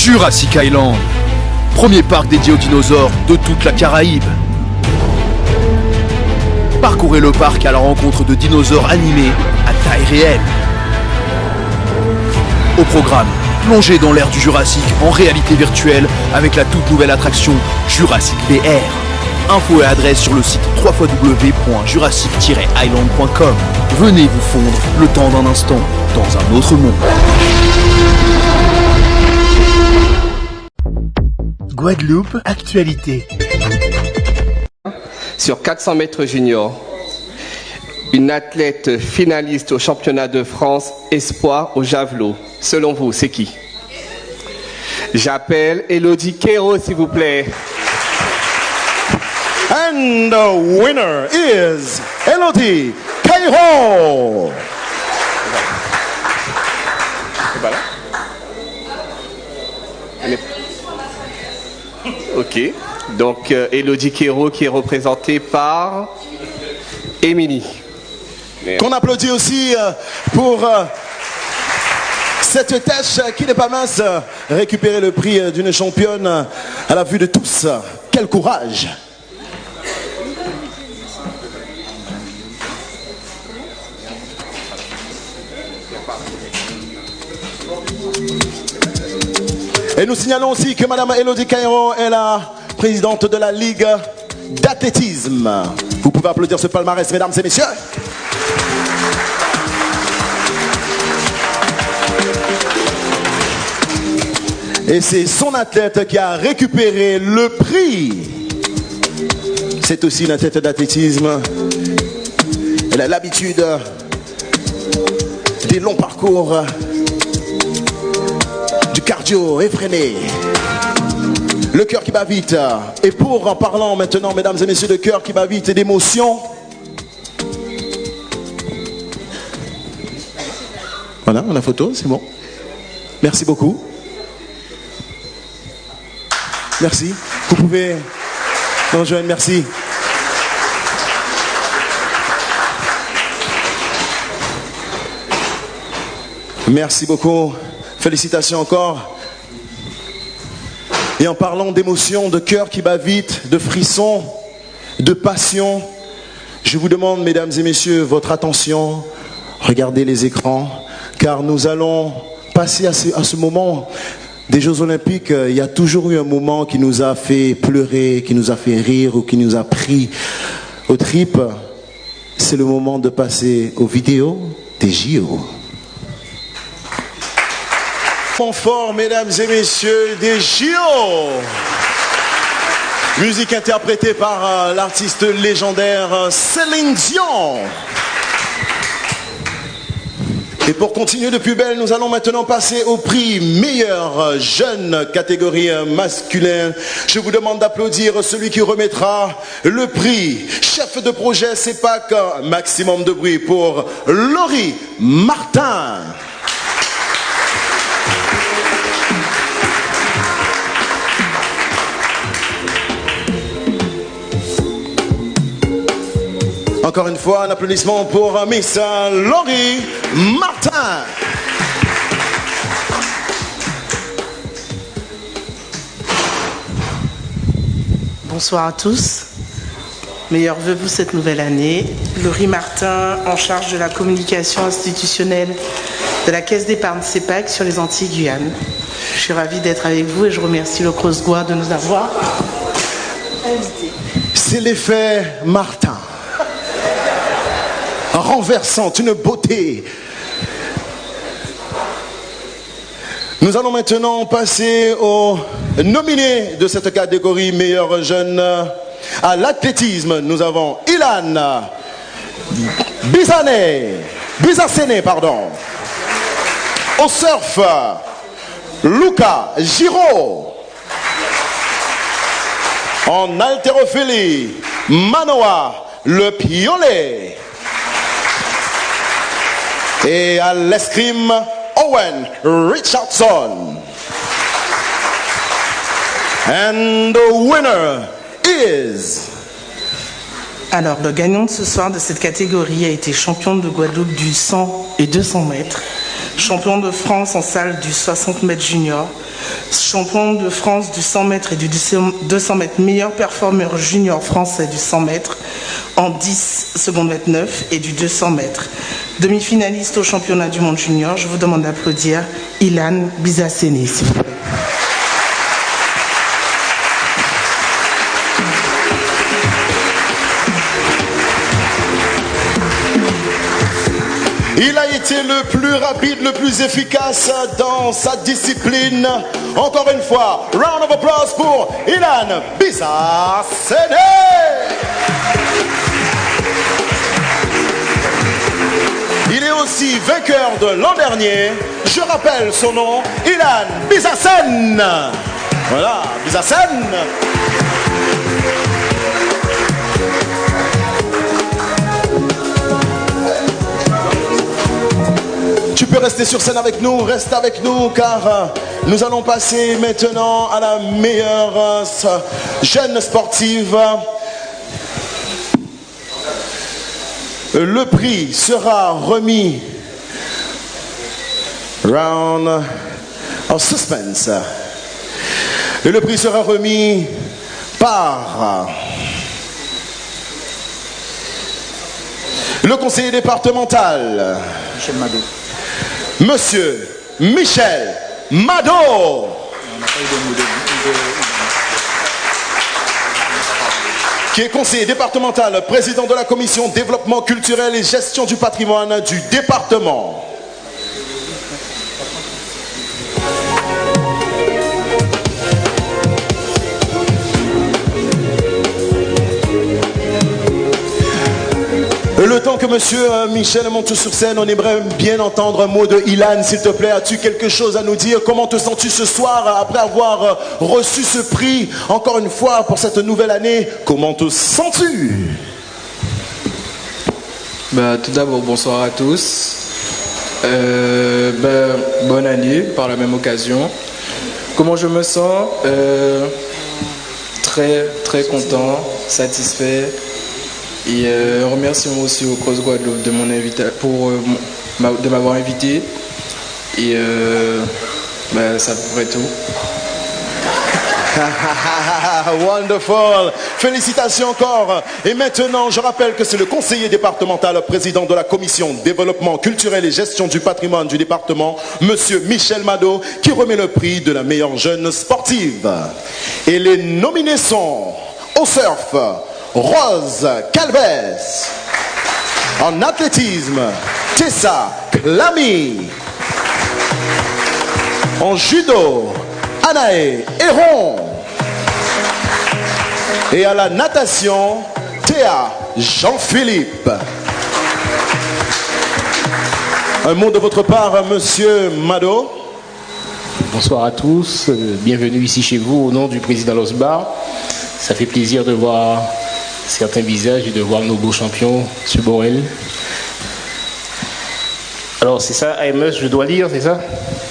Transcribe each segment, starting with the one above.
Jurassic Island, premier parc dédié aux dinosaures de toute la Caraïbe. Parcourez le parc à la rencontre de dinosaures animés à taille réelle. Au programme, plongez dans l'ère du Jurassique en réalité virtuelle avec la toute nouvelle attraction Jurassic VR. Infos et adresse sur le site www.jurassic-island.com. Venez vous fondre le temps d'un instant dans un autre monde. Guadeloupe, actualité. Sur 400 mètres junior, une athlète finaliste au championnat de France espoir au javelot. Selon vous, c'est qui? J'appelle Elodie Quero, s'il vous plaît. And the winner is Elodie Quero. Ok, donc Elodie Quero qui est représentée par Émilie. Qu'on applaudit aussi pour cette tâche qui n'est pas mince, récupérer le prix d'une championne à la vue de tous. Quel courage! Et nous signalons aussi que Madame Elodie Quero est la présidente de la Ligue d'athlétisme. Vous pouvez applaudir ce palmarès, mesdames et messieurs. Et c'est son athlète qui a récupéré le prix. C'est aussi une athlète d'athlétisme. Elle a l'habitude des longs parcours, du cardio effréné, le cœur qui bat vite. Et en parlant maintenant, mesdames et messieurs, de cœur qui bat vite et d'émotion, voilà, la photo, c'est bon. Merci beaucoup. Merci. Vous pouvez nous rejoindre, merci. Merci beaucoup. Félicitations encore. Et en parlant d'émotion, de cœur qui bat vite, de frissons, de passion, je vous demande, mesdames et messieurs, votre attention. Regardez les écrans, car nous allons passer à ce moment des Jeux Olympiques. Il y a toujours eu un moment qui nous a fait pleurer, qui nous a fait rire ou qui nous a pris aux tripes. C'est le moment de passer aux vidéos des JO. Fort, mesdames et messieurs, des JO. Musique interprétée par l'artiste légendaire Céline Dion. Et pour continuer de plus belle, nous allons maintenant passer au prix meilleur jeune catégorie masculin. Je vous demande d'applaudir celui qui remettra le prix chef de projet CEPAC. Maximum de bruit pour Laurie Martin. Encore une fois, un applaudissement pour Miss Laurie Martin. Bonsoir à tous. Meilleurs vœux pour cette nouvelle année. Laurie Martin, en charge de la communication institutionnelle de la Caisse d'épargne CEPAC sur les Antilles Guyane. Je suis ravie d'être avec vous et je remercie le Cross-Gois de nous avoir invités. C'est l'effet Martin. Renversante, une beauté. Nous allons maintenant passer aux nominés de cette catégorie meilleur jeune. À l'athlétisme, nous avons Ilan Bizassene. Au surf, Luca Giraud. En haltérophilie, Manoa Le Piolet. Et à l'escrime, Owen Richardson. And the winner is... Alors, le gagnant de ce soir de cette catégorie a été champion de Guadeloupe du 100 et 200 mètres. champion de France en salle du 60 mètres junior, champion de France du 100 mètres et du 200 mètres, meilleur performeur junior français du 100 mètres en 10 secondes 29 et du 200 mètres. Demi-finaliste au championnat du monde junior, je vous demande d'applaudir Ilan Bizasseni, s'il vous plaît. Il a été le plus rapide, le plus efficace dans sa discipline. Encore une fois, round of applause pour Ilan Bizasseni. Il est aussi vainqueur de l'an dernier. Je rappelle son nom, Ilan Bizasseni. Voilà, Bizasseni. Tu peux rester sur scène avec nous, reste avec nous car nous allons passer maintenant à la meilleure jeune sportive. Le prix sera remis round of suspense. Et le prix sera remis par le conseiller départemental Michel Mado. Monsieur Michel Mado. Qui est conseiller départemental, président de la commission développement culturel et gestion du patrimoine du département. Le temps que monsieur Michel monte sur scène, on aimerait bien entendre un mot de Ilan, s'il te plaît. As-tu quelque chose à nous dire? Comment te sens-tu ce soir après avoir reçu ce prix encore une fois pour cette nouvelle année? Comment te sens-tu? Tout d'abord, bonsoir à tous. Bonne année par la même occasion. Comment je me sens? Très très content, satisfait. Et remercions aussi au Cross Guadeloupe de de m'avoir invité. Et ça pourrait tout. Wonderful. Félicitations encore. Et maintenant, je rappelle que c'est le conseiller départemental, président de la commission développement culturel et gestion du patrimoine du département, monsieur Michel Mado, qui remet le prix de la meilleure jeune sportive. Et les nominés sont au surf, Rose Calves. En athlétisme, Tessa Clamy. En judo, Anaé Héron. Et à la natation, Théa Jean-Philippe. Un mot de votre part, monsieur Mado. Bonsoir à tous, bienvenue ici chez vous au nom du président Losbar. Ça fait plaisir de voir certains visages et de voir nos beaux champions sur Borel. Alors c'est ça, AMS, je dois lire, c'est ça?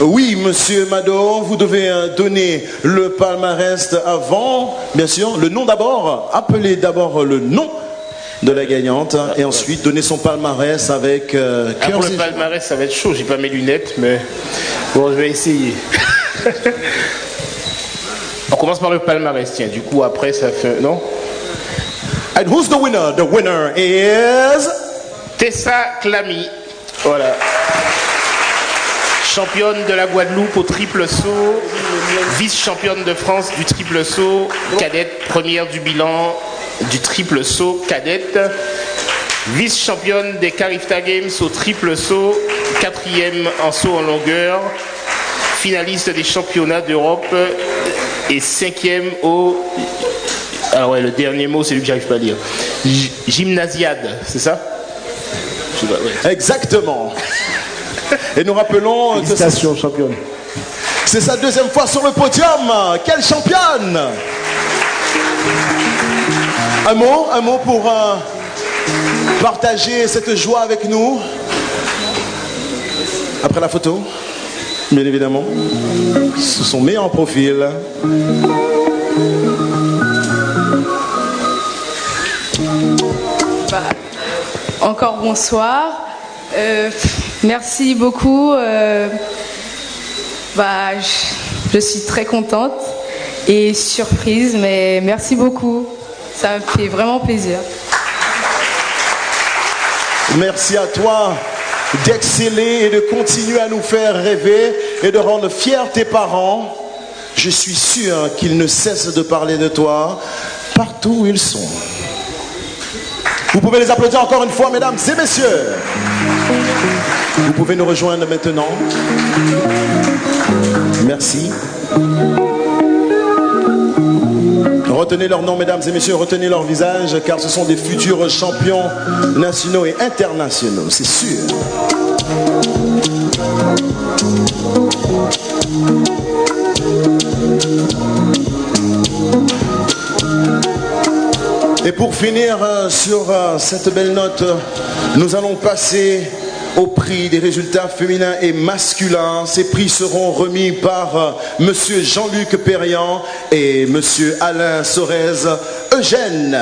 Oui, monsieur Mado, vous devez donner le palmarès avant, bien sûr, le nom d'abord, appelez d'abord le nom de la gagnante et ensuite donner son palmarès avec pour le palmarès, ça va être chaud, j'ai pas mes lunettes, mais bon, je vais essayer. On commence par le palmarès, tiens, du coup après ça fait... Non? And who's the winner? The winner is... Tessa Clamy, voilà. Championne de la Guadeloupe au triple saut, vice-championne de France du triple saut, cadette, première du bilan du triple saut cadette, vice-championne des Carifta Games au triple saut, quatrième en saut en longueur, finaliste des championnats d'Europe et cinquième au... Alors ouais, le dernier mot, c'est lui que j'arrive pas à lire. Gymnasiade, c'est ça? Ouais. Exactement. Et nous rappelons félicitations, championne. C'est sa deuxième fois sur le podium. Quelle championne! Un mot pour partager cette joie avec nous. Après la photo, bien évidemment, sous son meilleur profil. Encore bonsoir. Merci beaucoup. Je suis très contente et surprise, mais merci beaucoup. Ça me fait vraiment plaisir. Merci à toi d'exceller et de continuer à nous faire rêver et de rendre fiers tes parents. Je suis sûr qu'ils ne cessent de parler de toi partout où ils sont. Vous pouvez les applaudir encore une fois, mesdames et messieurs. Vous pouvez nous rejoindre maintenant. Merci. Retenez leur nom, mesdames et messieurs, retenez leur visage, car ce sont des futurs champions nationaux et internationaux, c'est sûr. Et pour finir sur cette belle note, nous allons passer au prix des résultats féminins et masculins. Ces prix seront remis par monsieur Jean-Luc Perriand et monsieur Alain Sorez Eugène.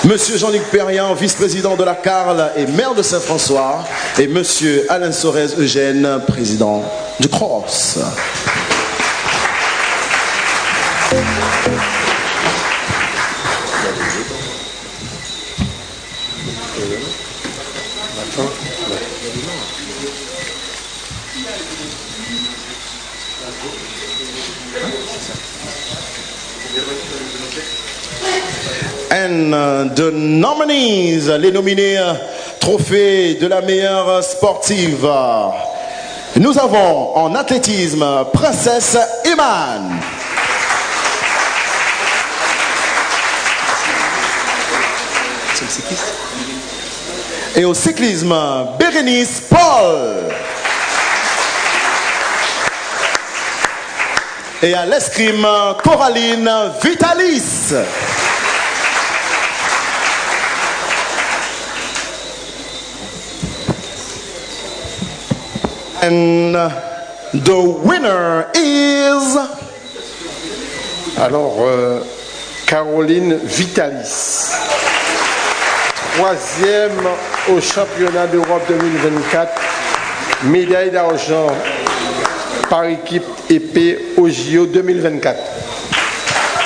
Monsieur Jean-Luc Perriand, vice-président de la Carle et maire de Saint-François, et monsieur Alain Sorez Eugène, président du Cross. And the nominees, les nominés trophée de la meilleure sportive. Nous avons en athlétisme Princesse Iman. Et au cyclisme, Bérénice Paul. Et à l'escrime, Coraline Vitalis. And the winner is... Alors, Caroline Vitalis. Troisième au championnat d'Europe 2024. Médaille d'argent par équipe épée au JO 2024.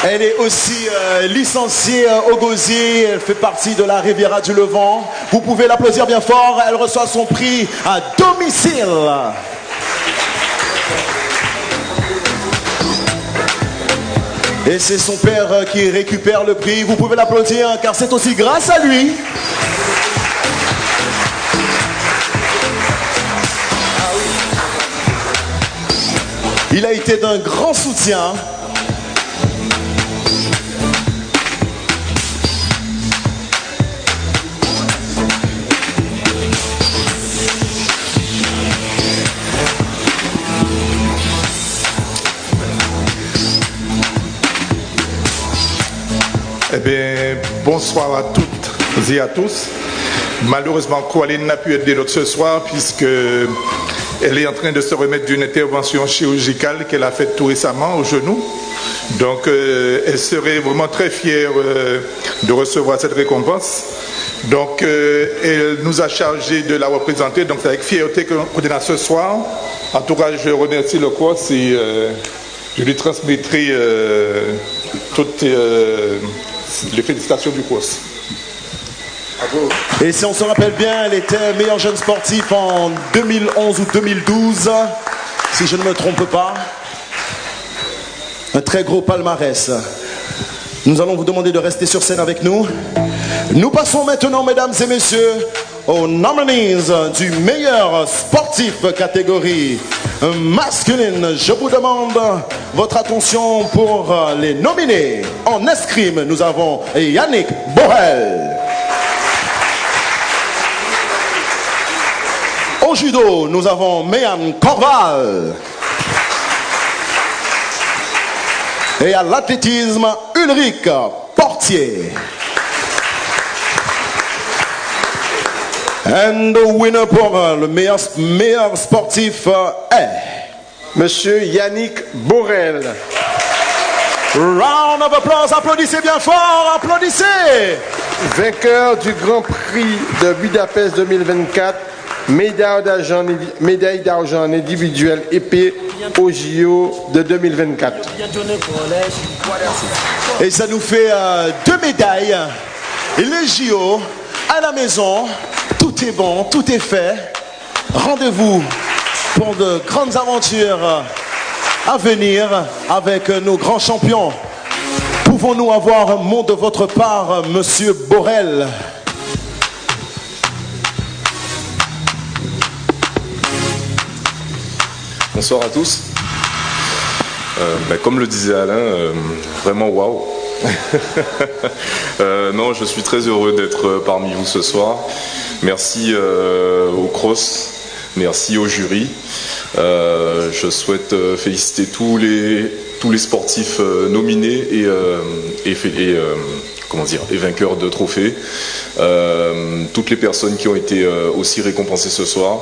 Elle est aussi licenciée au Gosier, elle fait partie de la Riviera du Levant. Vous pouvez l'applaudir bien fort, elle reçoit son prix à domicile. Et c'est son père qui récupère le prix. Vous pouvez l'applaudir car c'est aussi grâce à lui. Il a été d'un grand soutien. Eh bien, bonsoir à toutes et à tous. Malheureusement, Coraline n'a pu être de l'autre ce soir puisqu'elle est en train de se remettre d'une intervention chirurgicale qu'elle a faite tout récemment au genou. Donc, elle serait vraiment très fière de recevoir cette récompense. Donc, elle nous a chargé de la représenter. Donc, c'est avec fierté qu'on est là ce soir. En tout cas, je remercie le COS et je lui transmettrai toutes les félicitations du COS. Et si on se rappelle bien, elle était meilleure jeune sportive en 2011 ou 2012, si je ne me trompe pas. Un très gros palmarès. Nous allons vous demander de rester sur scène avec nous. Nous passons maintenant, mesdames et messieurs, aux nominees du meilleur sportif catégorie masculine. Je vous demande votre attention pour les nominés. En escrime, nous avons Yannick Borel. Au judo, nous avons Méan Corval. Et à l'athlétisme, Ulrich Portier. And the winner pour le meilleur sportif est Monsieur Yannick Borel. Round of applause, applaudissez bien fort, applaudissez. Vainqueur du Grand Prix de Budapest 2024 médaille d'argent en individuel épée au JO de 2024. Et ça nous fait 2 médailles. Et les JO, à la maison, tout est bon, tout est fait. Rendez-vous pour de grandes aventures à venir avec nos grands champions. Pouvons-nous avoir un mot de votre part, Monsieur Borel? Bonsoir à tous. Comme le disait Alain, vraiment waouh. Non, je suis très heureux d'être parmi vous ce soir. Merci au CROSS, merci au jury. Je souhaite féliciter tous les sportifs nominés et vainqueurs de trophées. Toutes les personnes qui ont été aussi récompensées ce soir.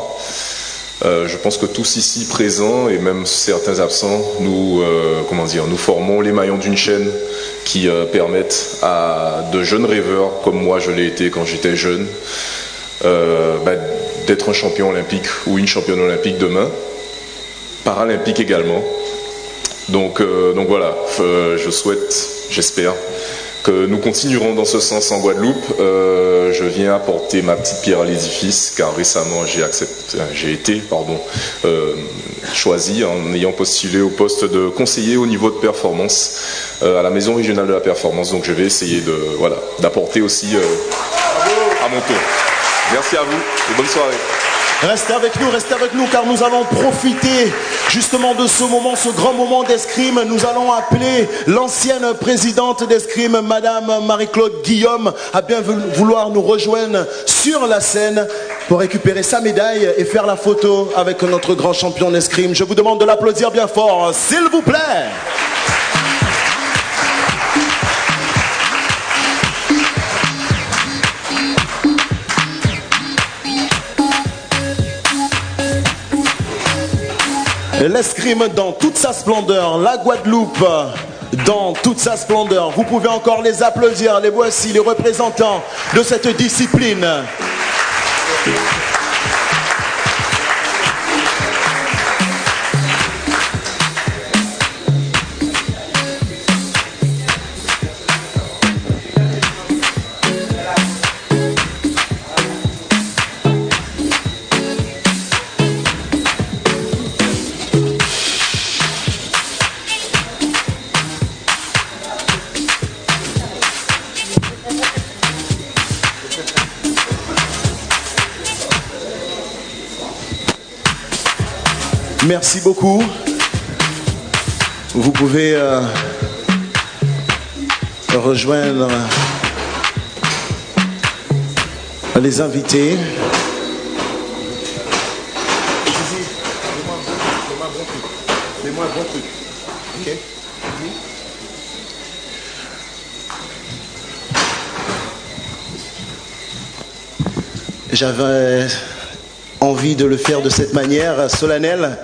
Je pense que tous ici présents et même certains absents, nous formons les maillons d'une chaîne qui permettent à de jeunes rêveurs, comme moi je l'ai été quand j'étais jeune, d'être un champion olympique ou une championne olympique demain, paralympique également. Donc voilà, je souhaite, j'espère, que nous continuerons dans ce sens en Guadeloupe. Je viens apporter ma petite pierre à l'édifice, car récemment j'ai été choisi en ayant postulé au poste de conseiller au niveau de performance à la Maison régionale de la performance. Donc je vais essayer d'apporter aussi à mon tour. Merci à vous et bonne soirée. Restez avec nous car nous allons profiter justement de ce moment, ce grand moment d'escrime. Nous allons appeler l'ancienne présidente d'escrime, Madame Marie-Claude Guillaume, à bien vouloir nous rejoindre sur la scène pour récupérer sa médaille et faire la photo avec notre grand champion d'escrime. Je vous demande de l'applaudir bien fort, s'il vous plaît. L'escrime dans toute sa splendeur, la Guadeloupe dans toute sa splendeur. Vous pouvez encore les applaudir. Les voici, les représentants de cette discipline. Merci beaucoup. Vous pouvez rejoindre les invités. Fais-moi un bon truc. Ok. J'avais envie de le faire de cette manière solennelle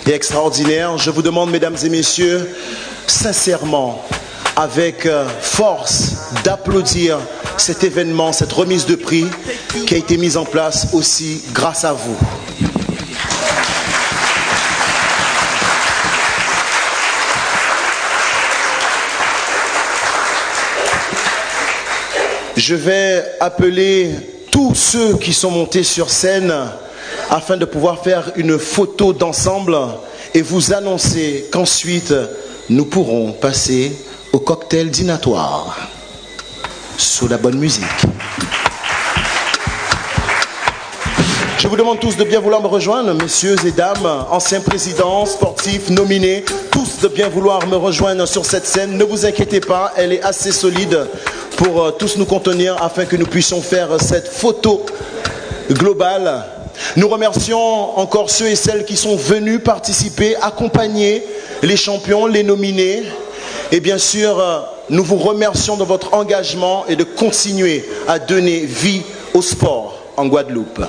et extraordinaire. Je vous demande, mesdames et messieurs, sincèrement, avec force, d'applaudir cet événement, cette remise de prix qui a été mise en place aussi grâce à vous. Je vais appeler tous ceux qui sont montés sur scène afin de pouvoir faire une photo d'ensemble et vous annoncer qu'ensuite nous pourrons passer au cocktail dînatoire sous la bonne musique. Je vous demande tous de bien vouloir me rejoindre, messieurs et dames, anciens présidents, sportifs, nominés, tous de bien vouloir me rejoindre sur cette scène. Ne vous inquiétez pas, elle est assez solide pour tous nous contenir afin que nous puissions faire cette photo globale. Nous remercions encore ceux et celles qui sont venus participer, accompagner les champions, les nominés. Et bien sûr, nous vous remercions de votre engagement et de continuer à donner vie au sport en Guadeloupe.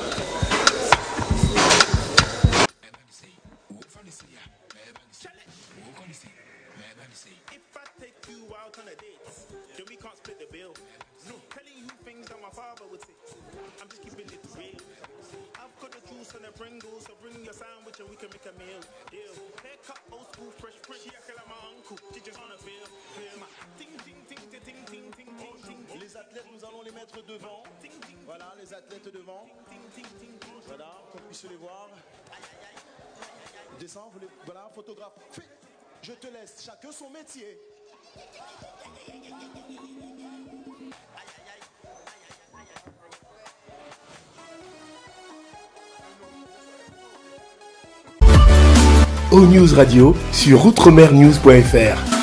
If I take you out on a date, then we can't split the bill. No, telling you things that my father would say. I'm just keeping it real. I've got the juice and the Pringles, so bring your sandwich and we can make a meal. Deal. Haircut, old school, fresh print. She acting like my uncle. She just wanna feel. Ting, ting, ting, ting, ting, ting, ting, ting, ting. Les athlètes, nous allons les mettre devant. Voilà, les athlètes devant. Voilà, qu'on puisse les voir. Descends, vous les... Voilà, photographe. Je te laisse, chacun son métier. O News Radio sur outremernews.fr.